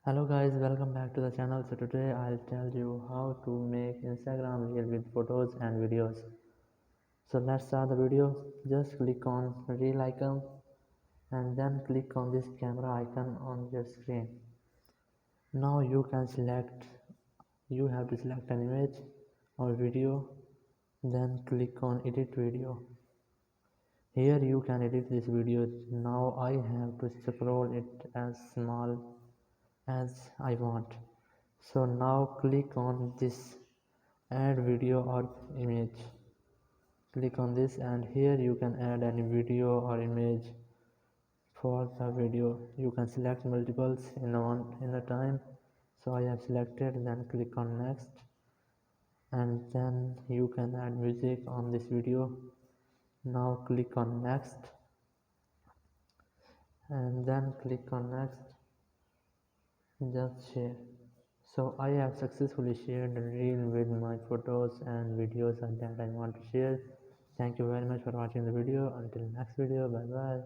Hello guys, welcome back to the channel. So today I'll tell you how to make Instagram reel with photos and videos. So let's start the video. Just click on reel icon and then click on this camera icon on your screen. Now you have to select an image or video, then click on edit video. Here you can edit this video. Now I have to scroll it as small as I want. So now click on this add video or image. Click on this and here you can add any video or image. For the video you can select multiples in a time. So I have selected, then click on next, and then you can add music on this video. Now click on next and then click on next. Just share. So I have successfully shared a reel with my photos and videos that I want to share. Thank you very much for watching the video. Until next video, bye bye.